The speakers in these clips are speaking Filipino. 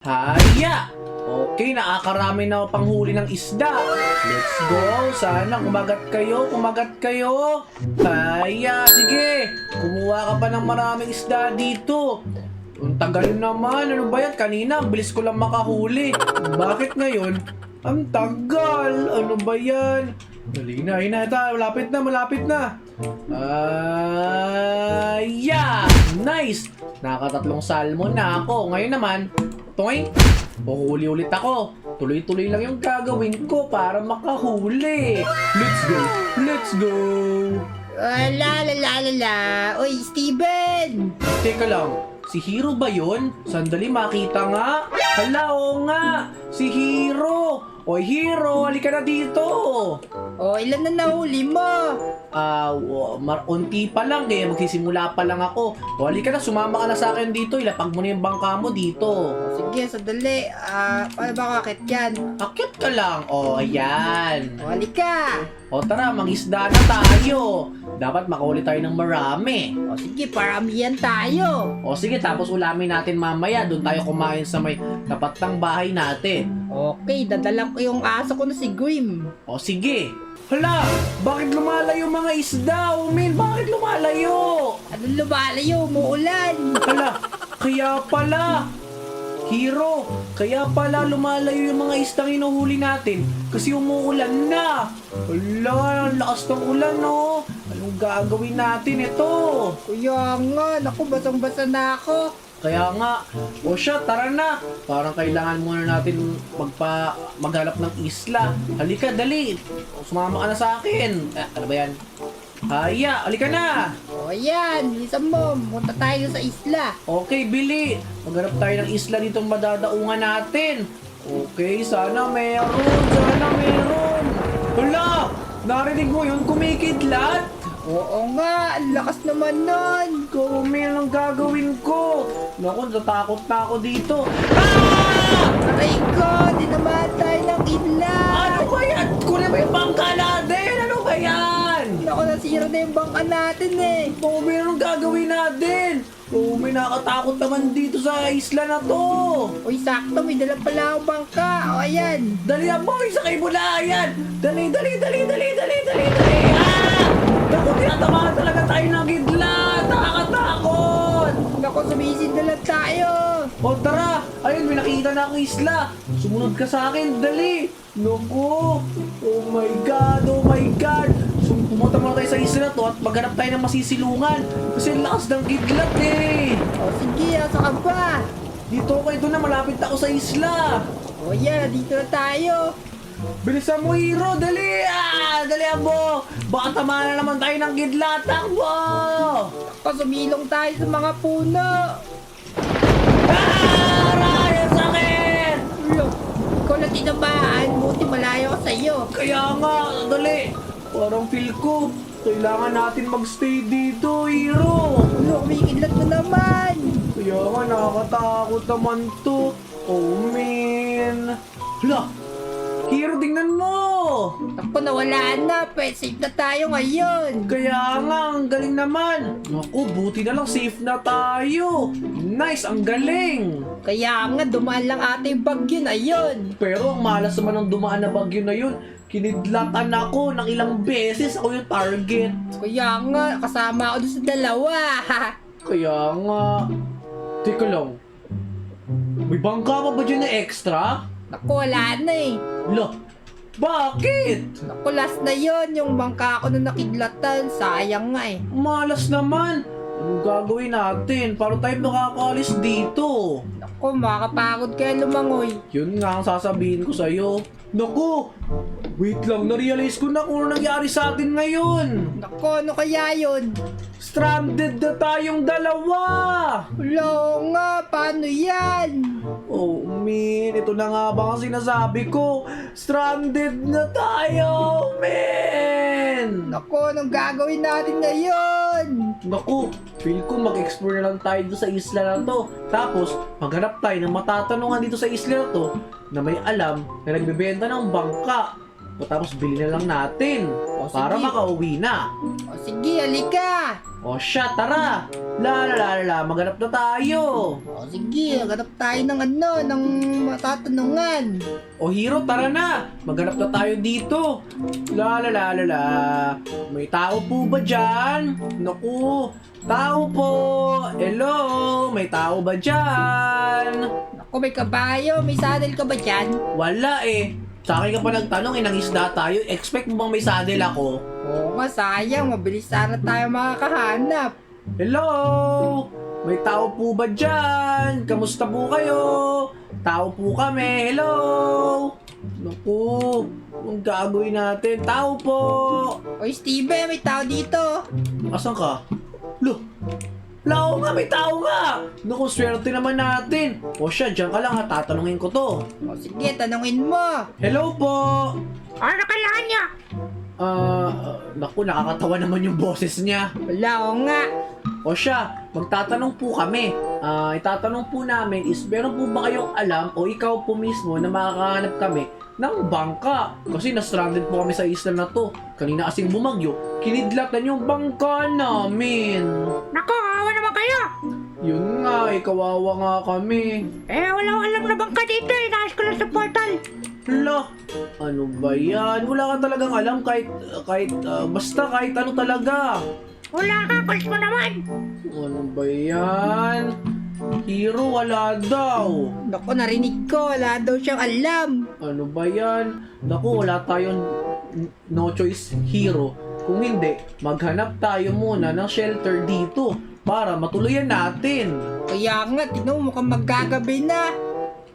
Haya! Okay, nakakarami na ako panghuli ng isda. Let's go! Sana kumagat kayo. Haya! Sige! Kumuha ka pa ng maraming isda dito. Ang tagal naman. Ano ba yan? Kanina, bilis ko lang makahuli. Bakit ngayon? Ang tagal! Ano ba yan? Dali na, hinata. Malapit na. Yeah! Nice! Nakatatlong salmon na ako. Ngayon naman, toy, puhuli ulit ako. Tuloy-tuloy lang yung gagawin ko para makahuli. Let's go! Oy, Steven! Teka lang, si Hero ba yun? Sandali, makita nga. Hala, oo nga, si Hero. Oy, Hero, halika na dito. Oh, ilan na nahuli mo? Unti pa lang eh. Magsisimula pa lang ako. O, halika na, sumama ka na sa akin dito. Ilapag mo na yung bangka mo dito. Sige, sandali. Paano ba kakit yan? Akit ka lang. O, ayan. Oh, halika! O, tara, mangisda na tayo. Dapat makahuli tayo ng marami. Oh, sige, paramihan tayo. O, sige, tapos ulamin natin mamaya. Doon tayo kumain sa may tapat ng bahay natin. Okay, dadalang ko yung aso ko na si Grim. O, sige. Hala, bakit lumalayo mga isda? Min, bakit lumalayo? Anong lumalayo? Umuulan. Hala, kaya pala. Hero, kaya pala lumalayo yung mga istang inuhuli natin kasi umuulan na. Hala, ang lakas ng ulan, no? Anong gagawin natin ito? Kuya nga, naku, basang-basa na ako. Kaya nga, o siya, tara na. Parang kailangan muna natin maghanap ng isla. Halika, dali. Sumama ka na sa akin. Ano ba yan? Haya, halika na. O yan, bilisan mo. Punta tayo sa isla. Okay, Billy. Maghanap tayo ng isla ditong madadaungan natin. Okay, sana meron. Hala, narinig mo yun? Kumikidlat? Oo nga, ang lakas naman nun. Kumil ang gagawin ko. Naku, natakot na ako dito. Ah! Aray ko, di naman tayo ng idla. Ano ba yan? Kunin mo yung bangka natin! Ano ba yan? Naku, nasira na yung bangka natin eh. Kumil ang gagawin natin. May nakatakot naman dito sa isla na to. Uy, sakto, may dala pala akong bangka. O, ayan. Dali ang boy, sakay mo na yan. Dali. Ah! Naku, tinatamaan talaga tayo ng gidla. Nakakatakot. Naku, sumisid na lang tayo. O tara, ayun, may nakita na akong isla. Sumunod ka sa akin, dali. Naku, oh my God. So, pumunta muna tayo sa isla na to at maghanap tayo ng masisilungan. Kasi ang lakas ng kidlat eh. O, sige, asa ka ba? Dito ako, ito na, malapit na ako sa isla. O, yan, dito na tayo. Bilisan mo, Hero, dali. Dali abo. Baka tama na naman tayo ng kidlat. Takbo. Naku, sumilong tayo sa mga puno. Aray, ang sakit. Look, ikaw na tinamaan. Buti malayo ka sa'yo. Kaya nga, dali. Parang feel ko, kailangan natin magstay dito, Hero. Look, may kidlat mo naman. Kaya nga, nakakatakot naman to. Oh, man. Hala, Hero, tingnan mo. Naku, nawala na. Pwede safe na tayo ngayon. Kaya nga, ang galing naman. Naku, buti na lang safe na tayo. Nice, ang galing. Kaya nga, dumaan lang ata yung bagyo na yun. Pero ang malas naman ng dumaan na bagyo na yun. Kinidlatan ako ng ilang beses. Ako yung target. Kaya nga, kasama ako doon sa dalawa. Kaya nga. Teka lang. May bangka pa ba dyan na extra? Naku, wala na eh. Lo, bakit? Naku, last na yon yung bangka ko na nakidlatan. Sayang nga eh. Malas naman. Anong gagawin natin? Paano tayo makakaalis dito? Naku, makakapagod kaya lumangoy. Yun nga ang sasabihin ko sa'yo. Naku! Wait lang, narealize ko na kung ano nangyari sa atin ngayon. Naku, ano kaya yun? Stranded na tayong dalawa! Wala nga, paano yan? Oh, man. Ito na nga ba ang sinasabi ko? Stranded na tayo, man! Naku, anong gagawin natin ngayon? Naku, feel ko mag-explore na lang tayo dito sa isla na to. Tapos, maghanap tayo ng matatanungan dito sa isla na to na may alam na nagbebenta ng bangka. O tapos, bilhin na lang natin O, para sige. makauwi na. O sige, halika. O siya, tara! Maghanap na tayo! O sige, hanap tayo ng ng matatanungan. O Hero, tara na! Maghanap na tayo dito! May tao po ba dyan? Naku! Tao po! Hello! May tao ba dyan? Naku, may kabayo, may saddle ka ba dyan? Wala eh! Sa akin ka pa nagtanong, nangisda tayo. Expect mo bang may saddle ako? Oo nga, sayang, mabilis sana tayo makakahanap. Hello! May tao po ba dyan? Kamusta po kayo? Tao po kami. Hello! Naku, anong gagawin natin? Tao po! Oy, Steven, may tao dito. Asan ka? Lo! Lao nga, may tao nga! Naku, swerte naman natin. O siya, dyan ka lang ha, tatanungin ko to. O sige, tanungin mo. Hello po! Ano kailangan niya? Naku, nakakatawa naman yung boses niya. Wala, o nga. O siya, magtatanong po kami. Itatanong po namin is, meron po ba kayong alam o ikaw po mismo na makakahanap kami ng bangka? Kasi na-stranded po kami sa isla na to. Kanina kasing bumagyo, kinidlatan yung bangka namin. Nako, awa naman kayo. Yun nga, kawawa nga kami. Wala akong alam na bangka dito eh. Nais ko lang sa portal. Hala, ano ba yan? Wala ka talagang alam basta kahit ano talaga. Wala ka, kulis mo naman. Ano ba yan? Hero, wala daw. Naku, narinig ko. Wala daw siyang alam. Ano ba yan? Naku, wala tayong no choice, Hero. Kung hindi, maghanap tayo muna ng shelter dito para matuluyan natin. Kaya nga, tignan mo, mukhang magagabi na.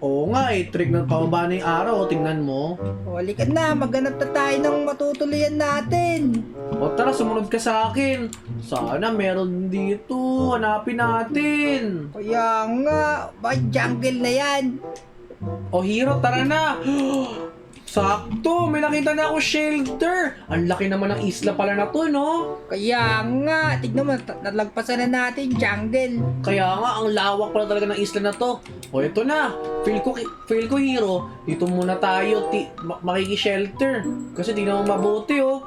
Oo nga eh, trick ng pababa na yung araw, tingnan mo. O, halika na, maghanap na tayo ng matutuloyan natin. O tara, sumunod ka sa akin. Sana meron dito, hanapin natin. Kaya nga, ba jungle na yan? O Hero, tara na. Sakto, may nakita na ako shelter. Ang laki naman ng isla pala na to, no? Kaya nga, tignan mo, nalagpasan na natin jungle. Kaya nga, ang lawak pala talaga ng isla na to. O ito na, feel ko Hero, dito muna tayo makiki-shelter. Kasi tingnan mo mabuti oh.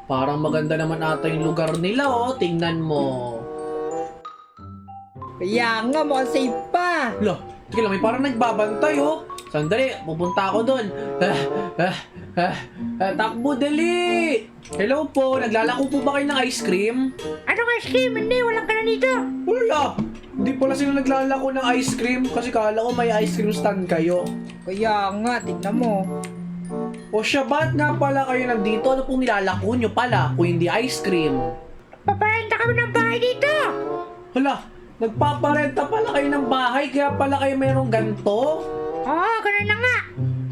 Parang maganda naman ata yung lugar nila oh, tingnan mo. Kaya nga, mukhang safe pa. Lo, tingnan lang, may parang nagbabantay oh. Sandali, pupunta ako doon. Takbo, dali! Hello po, naglalako po ba kayo ng ice cream? Anong ice cream? Hindi, walang ka na dito. Wala! Hindi pala sila naglalako ng ice cream kasi kala ko may ice cream stand kayo. Kaya nga, tignan mo. O siya, ba't nga pala kayo nandito? Ano pong nilalako nyo pala kung hindi ice cream? Paparenta kami ng bahay dito. Hala, nagpaparenta pala kayo ng bahay kaya pala kayo mayroong ganito? Oo, ganun na nga.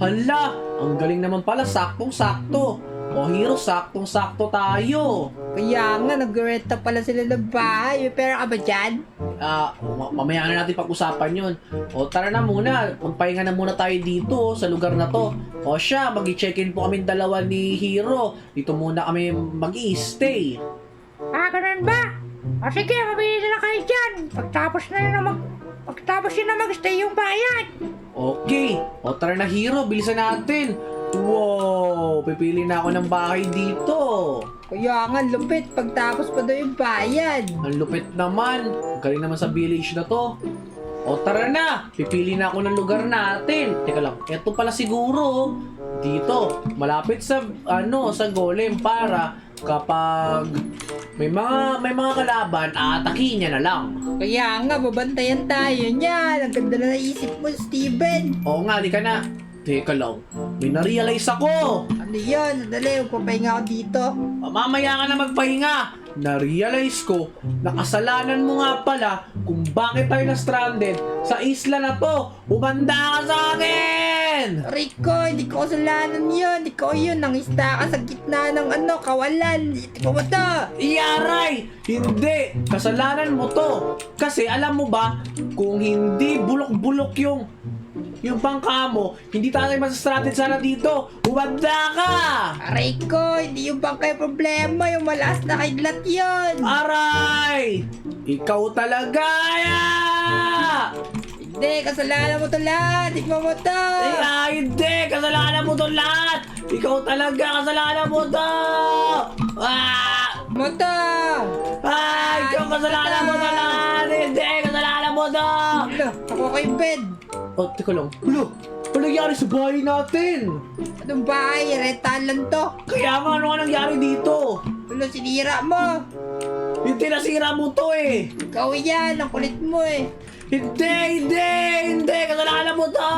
Hala, ang galing naman pala, saktong-sakto. O Hero, saktong-sakto tayo. Kaya nga, nag-renta pala sila ng bahay. May pera ka ba dyan? Mamaya na natin pag-usapan yun. O tara na muna, magpahinga na muna tayo dito sa lugar na to. O siya, mag-check-in po kami dalawa ni Hero. Dito muna kami mag-i-stay. Ganun ba? O sige, mabili na kayo dyan. Pagtapos yun na mag-stay yung bayan. Okay, o tara na Hero, bilisan natin. Wow, pipili na ako ng bahay dito. Kaya nga, lupit. Pagtapos pa daw yung bayan. Ang lupit naman. Galing naman sa village na to. O tara na, pipili na ako ng lugar natin. Teka lang, eto pala siguro. Dito, malapit sa sa golem para kapag may mga kalaban, aatakihin niya na lang. Kaya nga, babantayan tayo niyan. Ang ganda na naisip mo, Steven. Oo nga, di ka na. Teka lang, may na-realize ako. Ano yun? Sandali, magpapahinga ako dito. Mamaya ka na magpahinga. Na-realize ko na kasalanan mo nga pala kung bakit tayo na-stranded sa isla na to. Umanda ka sa akin! Rico, hindi ko kasalanan yun. Ikaw yun, nangista ka sa gitna ng kawalan. Ito mo to. Iyaray! Hindi! Kasalanan mo to! Kasi alam mo ba, kung hindi bulok-bulok yung bangka mo, hindi tayo masastranded sana dito. Umanda ka! Rico, hindi yung bangkay problema. Yung malakas na kidlat yun. Aray! Ikaw talaga! Hindi, kasalanan mo to lahat. Ikaw mo to. Hindi! Kasalanan mo to lahat! Ikaw talaga! Kasalanan mo to! Mata! Ay, ikaw kasalanan mo na lang! Hindi, kasalanan mo na! Hala, ako kay bed. Oh, teka lang. Hala, ano nangyari sa bahay natin? Anong bahay? Rentahan lang to. Kaya nga, ano nga nangyari dito? Hala, sinira mo. Hindi, nasira mo to eh! Ikaw yan, ang kulit mo eh. Hindi! Kasalanan mo to!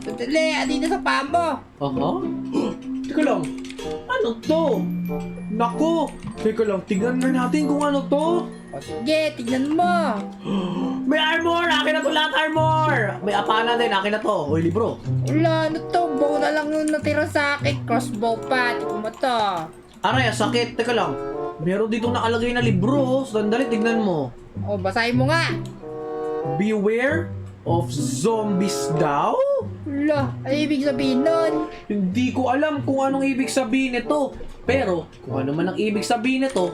Sandali, andito sa paa mo. Aha? Teka lang. Ano to? Naku! Teka lang, tignan na natin kung ano to. O sige, tignan mo. May armor! Akin na to lahat armor! May apana din, akin na to. Hoy, libro. Wala, ano to? Bow na lang yung natira sa akin. Crossbow pa. Tignan mo to. Aray, sakit. Teka lang. Meron dito nakalagay na libro. Sandali, tignan mo. O, basahin mo nga. Beware of zombies daw? Wala, ay ibig sabihin nun. Hindi ko alam kung anong ibig sabihin nito. Pero, kung ano man ang ibig sabihin nito,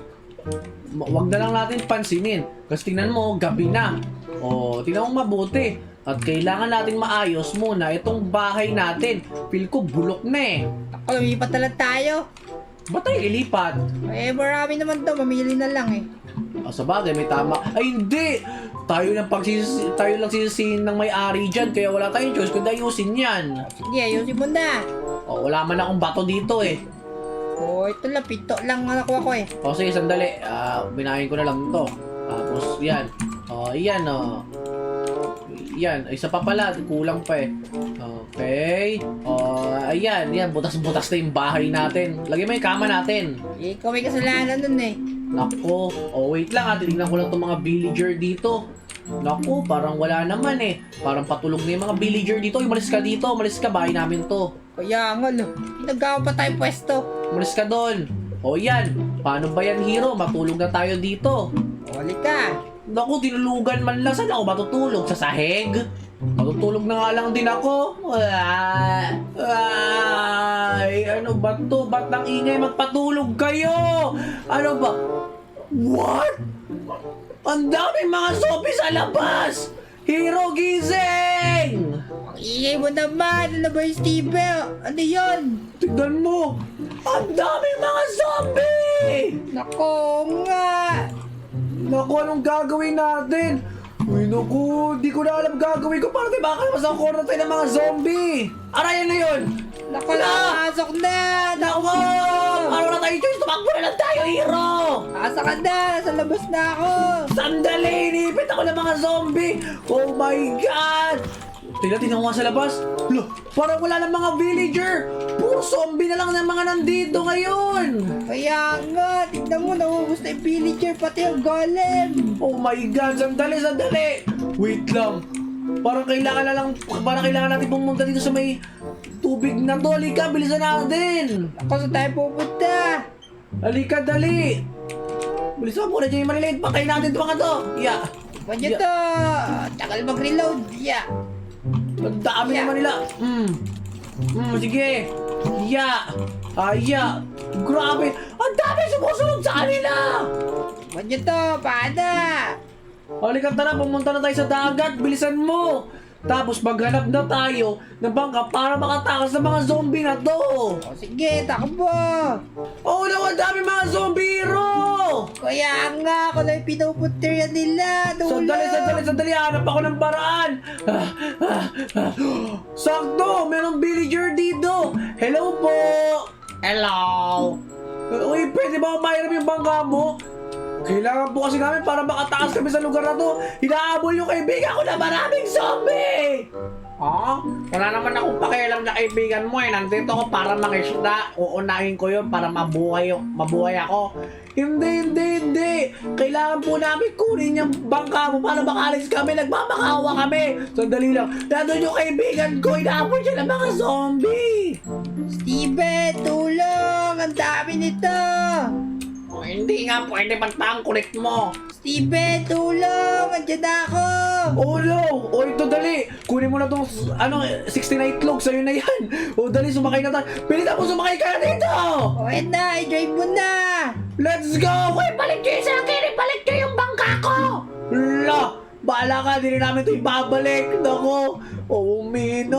wag na lang natin pansinin. Kasi tingnan mo, gabi na. O, tingnan mo mabuti. At kailangan natin maayos muna itong bahay natin. Feel ko bulok na eh. Ako, lumipat na lang tayo. Ba't tayo ilipat? Eh, marami naman to. Mamili na lang eh. Sa bagay, may tama. Ay, hindi! Tayo lang sisisihin ng may-ari dyan, kaya wala tayong choice kundi ayusin yan. Sige, ayusin mo na. O, wala man akong bato dito eh. O, ito lang. Pito lang ang nakuha ko eh. O, sige, sandali. Binahin ko na lang to. Tapos, yan. O, yan o. Yan. Isa pa pala. Kulang pa eh. Okay. O, ayan. Yan. Butas-butas na yung bahay natin. Lagyan mo yung kama natin. Eh, ikaw may kasalanan nun eh. Nako. O, wait lang. Tinignan ko lang itong mga villager dito. Naku, parang wala naman eh. Parang patulog na yung mga villager dito. Umalis ka dito. Umalis ka. Bahay namin to. Kaya nga, lo. Pinagawa pa tayong pwesto. Umalis ka doon. O, yan. Paano ba yan, hero? Matulog na tayo dito. O, halika. Naku, tinulugan man lang. Saan ako matutulog? Sa sahig? Matutulog na nga lang din ako. Ay, ano ba to? Ba't nang ingay magpatulog kayo? Ano ba? What? Ang daming mga zombie sa labas! Hero, gising! Ang ingay mo naman. Ano ba yung Steve? Ano yun? Tignan mo! Ang daming mga zombie! Nako nga. Naku, anong gagawin natin? Uy, naku, di ko na alam gagawin ko para tayo makakalabas ang corner tayo ng mga zombie! Aray, ano yun? Nako, Wala! nakapasok na. Naku! Ano na tayo, Joyce? Tumakbo na lang tayo, hero! Asa ka na. Sa labas na ako. Sandali! Inipit ako ng mga zombie! Oh my God! Tingnan ko nga sa labas. Loh, parang wala ng mga villager! Puro zombie na lang ng mga nandito ngayon! Kaya nga. Tignan mo, nauubos na yung villager. Pati yung golem. Oh my God! Sandali! Wait lang. Parang kailangan natin pumunta dito sa may tubig na to. Halika, bilisan natin! Ako, saan tayo pupunta? Halika, dali! Bilisan mo na dyan yung maliliit. Pakain natin ito mga to. Yeah. Banyo to. Tagal mag-reload. Yeah. Ang dami naman nila. Sige. Yeah. Grabe. Ang dami sumusunod sa kanila. Banyo to. Paana. Halika, tara. Pumunta na tayo sa dagat. Bilisan mo. Tapos maghanap na tayo ng bangka para makatakas sa mga zombie na to. O sige, takbo. Oh no, ang dami mga zombie, hero! Kaya nga, ako na yung pinupuntirya nila. Sandali. Hanap ako ng paraan. Sakto, merong villager dito. Hello po. Hello. Uy, pwede ba umahiram yung bangka mo? Kailangan po kasi namin para makatakas kami sa lugar na to. Hinahabol yung kaibigan ko na maraming zombie! Wala naman akong pakialam na kaibigan mo eh. Nandito ako para makisda. Uunahin ko yun para mabuhay ako. Hindi. Kailangan po namin kunin yung bangka mo para makalis kami. Nagmamakawa kami. Sandali lang. Nandun yung kaibigan ko. Hinahabol siya ng mga zombie. Steven, tulong. Ang dami nito. Hindi nga pwede ba't pa ang kulit mo? Steven, tulong. Andiyan na ako. Oh no! Oh, ito dali! Kunin mo na tong 69 itlog, sa'yo na yan! Oh, dali, sumakay na tayo! Pilitan mo, sumakay ka na dito! O, na, i-drive mo na. Let's go! Uy, balik kayo sa akin! Ibalik kayo yung bangka ko! La! Bahala ka, hindi rin namin ito ibabalik! Nako! Oh, min!